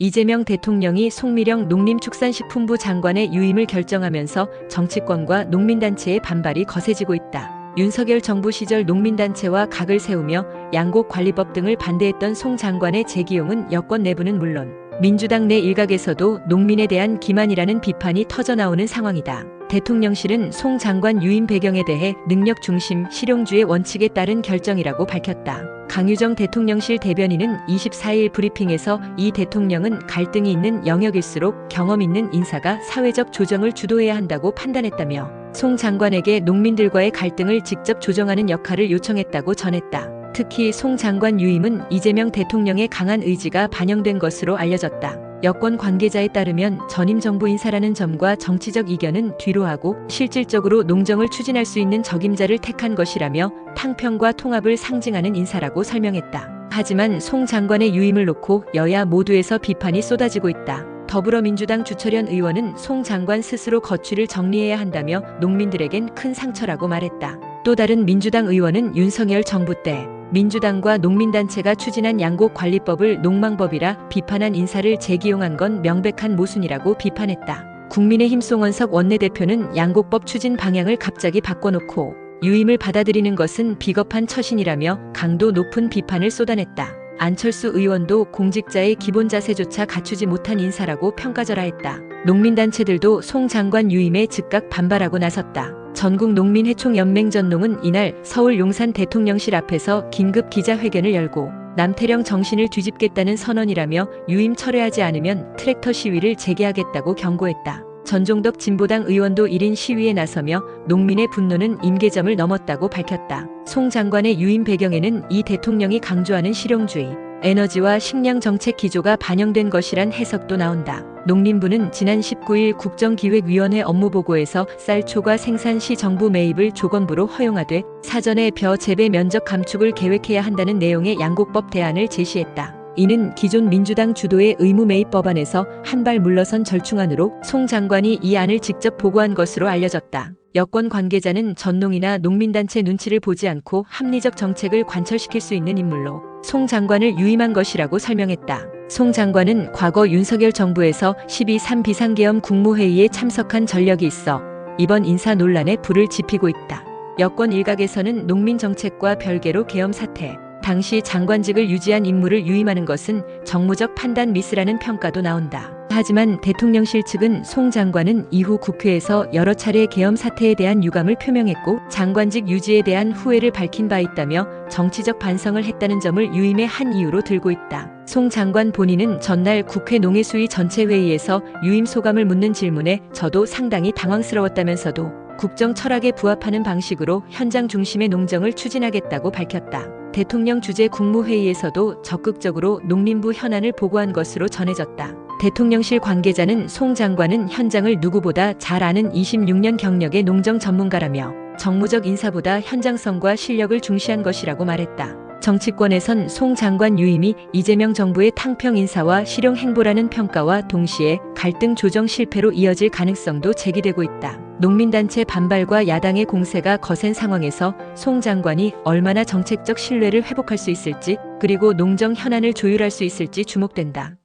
이재명 대통령이 송미령 농림축산식품부 장관의 유임을 결정하면서 정치권과 농민단체의 반발이 거세지고 있다. 윤석열 정부 시절 농민단체와 각을 세우며 양곡관리법 등을 반대했던 송 장관의 재기용은 여권 내부는 물론 민주당 내 일각에서도 농민에 대한 기만이라는 비판이 터져나오는 상황이다. 대통령실은 송 장관 유임 배경에 대해 능력 중심 실용주의 원칙에 따른 결정이라고 밝혔다. 강유정 대통령실 대변인은 24일 브리핑에서 이 대통령은 갈등이 있는 영역일수록 경험 있는 인사가 사회적 조정을 주도해야 한다고 판단했다며 송 장관에게 농민들과의 갈등을 직접 조정하는 역할을 요청했다고 전했다. 특히 송 장관 유임은 이재명 대통령의 강한 의지가 반영된 것으로 알려졌다. 여권 관계자에 따르면 전임 정부 인사라는 점과 정치적 이견은 뒤로하고 실질적으로 농정을 추진할 수 있는 적임자를 택한 것이라며 탕평과 통합을 상징하는 인사라고 설명했다. 하지만 송 장관의 유임을 놓고 여야 모두에서 비판이 쏟아지고 있다. 더불어민주당 주철현 의원은 송 장관 스스로 거취를 정리해야 한다며 농민들에겐 큰 상처라고 말했다. 또 다른 민주당 의원은 윤석열 정부 때 민주당과 농민단체가 추진한 양곡관리법을 농망법이라 비판한 인사를 재기용한 건 명백한 모순이라고 비판했다. 국민의힘 송원석 원내대표는 양곡법 추진 방향을 갑자기 바꿔놓고 유임을 받아들이는 것은 비겁한 처신이라며 강도 높은 비판을 쏟아냈다. 안철수 의원도 공직자의 기본 자세조차 갖추지 못한 인사라고 평가절하했다. 농민단체들도 송 장관 유임에 즉각 반발하고 나섰다. 전국농민회총연맹전농은 이날 서울 용산 대통령실 앞에서 긴급 기자회견을 열고 남태령 정신을 뒤집겠다는 선언이라며 유임 철회하지 않으면 트랙터 시위를 재개하겠다고 경고했다. 전종덕 진보당 의원도 1인 시위에 나서며 농민의 분노는 임계점을 넘었다고 밝혔다. 송 장관의 유임 배경에는 이 대통령이 강조하는 실용주의, 에너지와 식량 정책 기조가 반영된 것이란 해석도 나온다. 농림부는 지난 19일 국정기획위원회 업무보고에서 쌀 초과 생산 시 정부 매입을 조건부로 허용하되 사전에 벼 재배 면적 감축을 계획해야 한다는 내용의 양곡법 대안을 제시했다. 이는 기존 민주당 주도의 의무 매입 법안에서 한 발 물러선 절충안으로 송 장관이 이 안을 직접 보고한 것으로 알려졌다. 여권 관계자는 전농이나 농민단체 눈치를 보지 않고 합리적 정책을 관철시킬 수 있는 인물로 송 장관을 유임한 것이라고 설명했다. 송 장관은 과거 윤석열 정부에서 12.3 비상계엄 국무회의에 참석한 전력이 있어 이번 인사 논란에 불을 지피고 있다. 여권 일각에서는 농민 정책과 별개로 계엄 사태, 당시 장관직을 유지한 인물을 유임하는 것은 정무적 판단 미스라는 평가도 나온다. 하지만 대통령실 측은 송 장관은 이후 국회에서 여러 차례 계엄 사태에 대한 유감을 표명했고 장관직 유지에 대한 후회를 밝힌 바 있다며 정치적 반성을 했다는 점을 유임의 한 이유로 들고 있다. 송 장관 본인은 전날 국회 농해수위 전체 회의에서 유임 소감을 묻는 질문에 저도 상당히 당황스러웠다면서도 국정 철학에 부합하는 방식으로 현장 중심의 농정을 추진하겠다고 밝혔다. 대통령 주재 국무회의에서도 적극적으로 농림부 현안을 보고한 것으로 전해졌다. 대통령실 관계자는 송 장관은 현장을 누구보다 잘 아는 26년 경력의 농정 전문가라며 정무적 인사보다 현장성과 실력을 중시한 것이라고 말했다. 정치권에선 송 장관 유임이 이재명 정부의 탕평 인사와 실용 행보라는 평가와 동시에 갈등 조정 실패로 이어질 가능성도 제기되고 있다. 농민단체 반발과 야당의 공세가 거센 상황에서 송 장관이 얼마나 정책적 신뢰를 회복할 수 있을지 그리고 농정 현안을 조율할 수 있을지 주목된다.